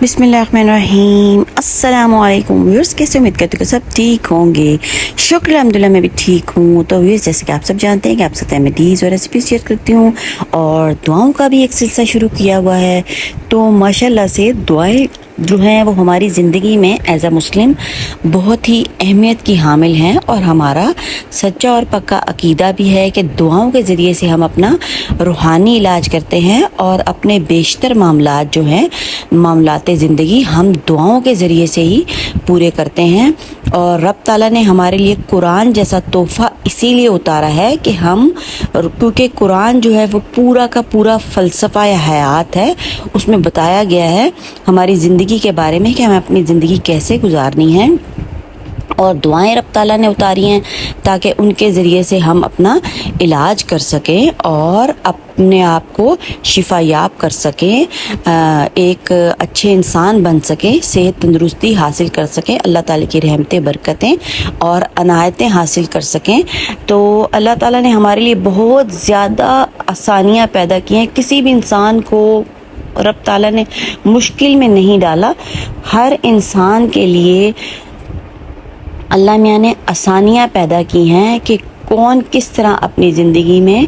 बिस्मिल्लाहिर्रहमानिर्रहीम। अस्सलाम वालेकुम व्यूअर्स, कैसे उम्मीद करती हूँ कि सब ठीक होंगे। शुक्र अल्हम्दुलिल्लाह मैं भी ठीक हूँ। तो व्यूअर्स, जैसे कि आप सब जानते हैं कि आप साथ रेमेडीज़ और रेसिपीज़ शेयर करती हूँ और दुआओं का भी एक सिलसिला शुरू किया हुआ है। तो माशाल्लाह से दुआएं जो हैं वो हमारी ज़िंदगी में एज अ मुस्लिम बहुत ही अहमियत की हामिल हैं और हमारा सच्चा और पक्का अकीदा भी है कि दुआओं के ज़रिए से हम अपना रूहानी इलाज करते हैं और अपने बेशतर मामलात जो हैं मामलाते ज़िंदगी हम दुआओं के ज़रिए से ही पूरे करते हैं। और रब ताला ने हमारे लिए कुरान जैसा तोहफ़ा इसीलिए उतारा है कि हम, क्योंकि कुरान जो है वो पूरा का पूरा फ़लसफ़ा या हयात है। उसमें बताया गया है हमारी ज़िंदगी के बारे में कि हमें अपनी ज़िंदगी कैसे गुजारनी है और दुआएं रब ताला ने उतारी हैं ताकि उनके ज़रिए से हम अपना इलाज कर सकें और अपने आप को शिफायाब कर सकें, एक अच्छे इंसान बन सकें, सेहत तंदुरुस्ती हासिल कर सकें, अल्लाह ताला की रहमतें बरकतें और अनायतें हासिल कर सकें। तो अल्लाह ताला ने हमारे लिए बहुत ज़्यादा आसानियाँ पैदा की हैं। किसी भी इंसान को रब ताला ने मुश्किल में नहीं डाला। हर इंसान के लिए अल्लाह मियाँ ने आसानियाँ पैदा की हैं कि कौन किस तरह अपनी ज़िंदगी में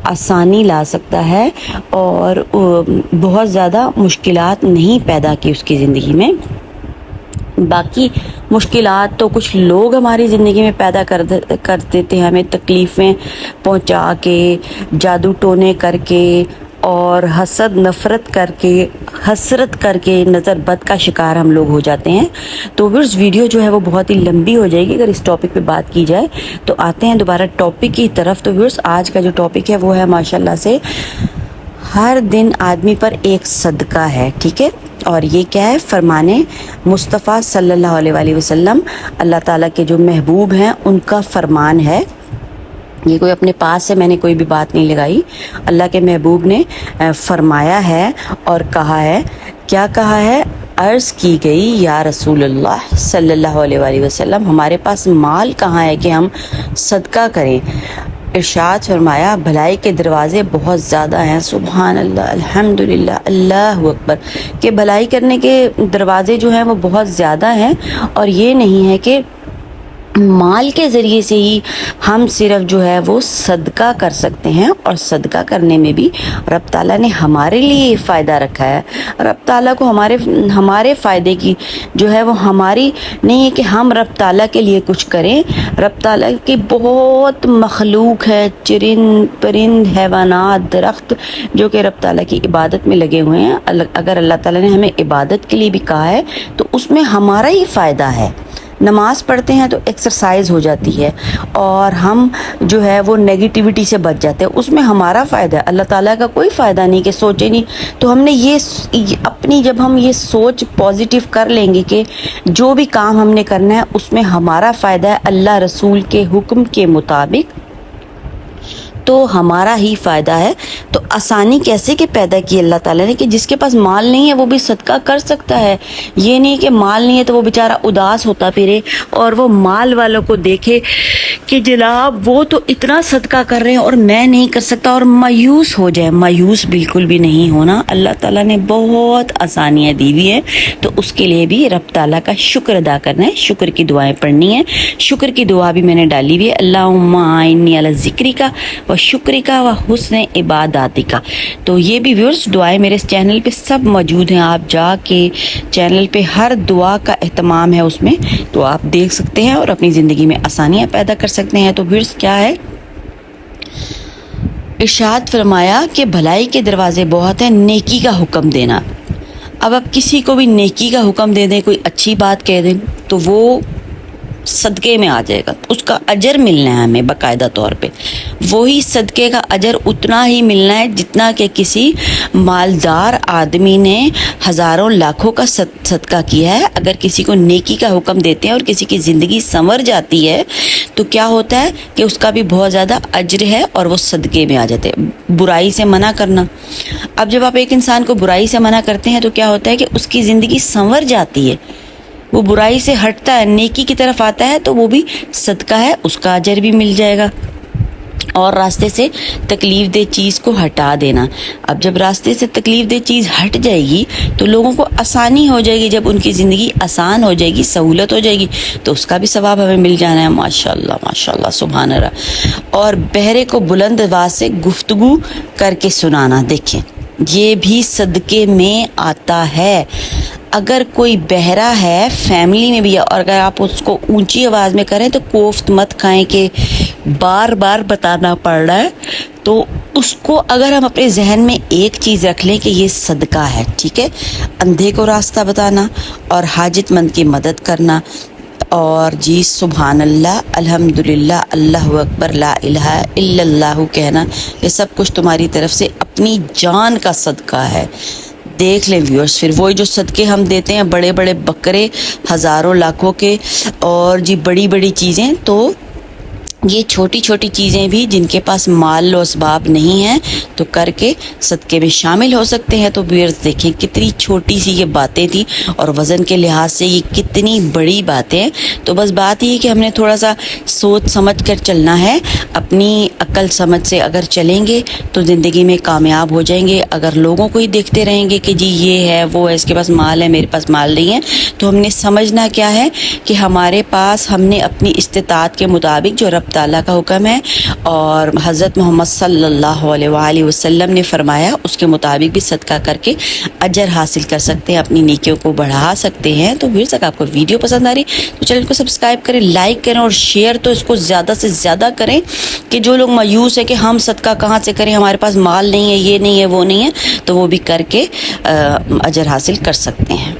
आसानी ला सकता है और बहुत ज़्यादा मुश्किलात नहीं पैदा की उसकी ज़िंदगी में। बाकी मुश्किलात तो कुछ लोग हमारी ज़िंदगी में पैदा कर देते हैं, हमें तकलीफ़ें पहुंचा के, जादू टोने करके और हसद नफ़रत करके, हसरत करके नज़र बद का शिकार हम लोग हो जाते हैं। तो व्यूअर्स, वीडियो जो है वो बहुत ही लंबी हो जाएगी अगर इस टॉपिक पे बात की जाए। तो आते हैं दोबारा टॉपिक की तरफ। तो व्यूअर्स, आज का जो टॉपिक है वो है माशाल्लाह से हर दिन आदमी पर एक सदका है, ठीक है। और ये क्या है? फरमाने मुस्तफ़ा सल्लल्लाहु अलैहि वसल्लम, अल्लाह ताला के जो महबूब हैं उनका फरमान है। ये कोई अपने पास से मैंने कोई भी बात नहीं लगाई, अल्लाह के महबूब ने फरमाया है और कहा है। क्या कहा है? अर्ज़ की गई, या रसूल अल्लाह सल्लल्लाहु अलैहि वसल्लम, हमारे पास माल कहाँ है कि हम सदका करें। इरशाद फरमाया, भलाई के दरवाज़े बहुत ज़्यादा हैं। सुभान अल्लाह, अल्हम्दुलिल्लाह, अल्लाहु अकबर। कि भलाई करने के दरवाज़े जो हैं वो बहुत ज़्यादा हैं और ये नहीं है कि माल के ज़रिए से ही हम सिर्फ जो है वो सदका कर सकते हैं। और सदका करने में भी रब ताला ने हमारे लिए फ़ायदा रखा है। रब ताला को हमारे फ़ायदे की जो है वो हमारी नहीं है कि हम रब ताला के लिए कुछ करें। रब ताला की बहुत मखलूक है, चरिंद परिंद, हैवानात, दरख्त, जो कि रब ताला की इबादत में लगे हुए हैं। अगर अल्लाह ताला ने हमें इबादत के लिए भी कहा है तो उसमें हमारा ही फ़ायदा है। नमाज पढ़ते हैं तो एक्सरसाइज हो जाती है और हम जो है वो नेगेटिविटी से बच जाते हैं, उसमें हमारा फ़ायदा है। अल्लाह ताला का कोई फ़ायदा नहीं कि सोचे नहीं। तो हमने ये अपनी, जब हम ये सोच पॉजिटिव कर लेंगे कि जो भी काम हमने करना है उसमें हमारा फ़ायदा है अल्लाह रसूल के हुक्म के मुताबिक, तो हमारा ही फ़ायदा है। तो आसानी कैसे कि पैदा की अल्लाह ताला ने कि जिसके पास माल नहीं है वो भी सदका कर सकता है। ये नहीं कि माल नहीं है तो वो बेचारा उदास होता फिरे और वो माल वालों को देखे कि जनाब वो तो इतना सदका कर रहे हैं और मैं नहीं कर सकता और मायूस हो जाए। मायूस बिल्कुल भी नहीं होना। अल्लाह ताला ने बहुत आसानियाँ दी हुई हैं, तो उसके लिए भी रब ताला का शुक्र अदा करना है, शुक्र की दुआएं पढ़नी है। शुक्र की दुआ भी मैंने डाली हुई है, अल्लाहुम्मा आइन्नी अला ज़िक्रिका व शुक्रिका व हुस्न इबादतिका। तो ये भी व्यूअर्स दुआएं मेरे इस चैनल पे सब मौजूद हैं। आप जाके चैनल पे हर दुआ का एहतमाम है उसमें, तो आप देख सकते हैं और अपनी ज़िंदगी में आसानियाँ पैदा कर सकते हैं। तो व्यूअर्स, क्या है? इरशाद फरमाया कि भलाई के दरवाजे बहुत हैं, नेकी का हुक्म देना। अब आप किसी को भी नेकी का हुक्म दे दें, कोई अच्छी बात कह दें, तो वो सदक़े में आ जाएगा, उसका अजर मिलना है हमें बाकायदा तौर पे। वही सदक़े का अजर उतना ही मिलना है जितना कि किसी मालदार आदमी ने हज़ारों लाखों का सदका किया है। अगर किसी को नेकी का हुक्म देते हैं और किसी की ज़िंदगी संवर जाती है तो क्या होता है कि उसका भी बहुत ज़्यादा अजर है और वो सदक़े में आ जाते हैं। बुराई से मना करना, अब जब आप एक इंसान को बुराई से मना करते हैं तो क्या होता है कि उसकी ज़िंदगी संवर जाती है, वो बुराई से हटता है, नेकी की तरफ आता है, तो वो भी सदका है, उसका अजर भी मिल जाएगा। اور راستے سے تکلیف دہ چیز کو ہٹا دینا. اب جب راستے سے تکلیف دہ چیز ہٹ جائے گی تو لوگوں کو آسانی ہو جائے گی. جب ان کی زندگی آسان ہو جائے گی, سہولت ہو جائے گی, تو اس کا بھی ثواب ہمیں مل جانا ہے. ماشاءاللہ سبحان اللہ. اور بہرے کو بلند آواز سے گفتگو کر کے سنانا, دیکھیں یہ بھی صدقے میں آتا ہے. اگر کوئی بہرا ہے فیملی میں بھی ہے اور اگر آپ اس کو اونچی آواز میں کریں تو کوفت مت کھائیں کہ بار بار بتانا پڑ رہا ہے. تو اس کو اگر ہم اپنے ذہن میں ایک چیز رکھ لیں کہ یہ صدقہ ہے, ٹھیک ہے, اندھے کو راستہ بتانا اور حاجت مند کی مدد کرنا, اور جی سبحان اللہ, الحمدللہ, اللہ اکبر, لا الہ الا اللہ کہنا, یہ سب کچھ تمہاری طرف سے اپنی جان کا صدقہ ہے. دیکھ لیں ویورز, پھر وہی جو صدقے ہم دیتے ہیں بڑے بڑے بکرے ہزاروں لاکھوں کے اور جی بڑی بڑی چیزیں, تو یہ چھوٹی چھوٹی چیزیں بھی جن کے پاس مال و اسباب نہیں ہیں تو کر کے صدقے میں شامل ہو سکتے ہیں. تو ویورز دیکھیں کتنی چھوٹی سی یہ باتیں تھیں اور وزن کے لحاظ سے یہ کتنی بڑی باتیں ہیں. تو بس بات یہ کہ ہم نے تھوڑا سا سوچ سمجھ کر چلنا ہے, اپنی عقل سمجھ سے اگر چلیں گے تو زندگی میں کامیاب ہو جائیں گے. اگر لوگوں کو ہی دیکھتے رہیں گے کہ جی یہ ہے وہ ہے, اس کے پاس مال ہے میرے پاس مال نہیں ہے, تو ہم نے سمجھنا کیا ہے کہ ہمارے پاس ہم نے اپنی استطاعت کے مطابق جو رب تعالیٰ کا حکم ہے اور حضرت محمد صلی اللہ علیہ وآلہ وسلم نے فرمایا اس کے مطابق بھی صدقہ کر کے اجر حاصل کر سکتے ہیں, اپنی نیکیوں کو بڑھا سکتے ہیں. تو پھر تک آپ کو ویڈیو پسند آ رہی تو چینل کو سبسکرائب کریں, لائک کریں اور شیئر تو اس کو زیادہ سے زیادہ کریں کہ جو لوگ مایوس ہے کہ ہم صدقہ کہاں سے کریں, ہمارے پاس مال نہیں ہے, یہ نہیں ہے, وہ نہیں ہے, تو وہ بھی کر کے اجر حاصل کر سکتے ہیں.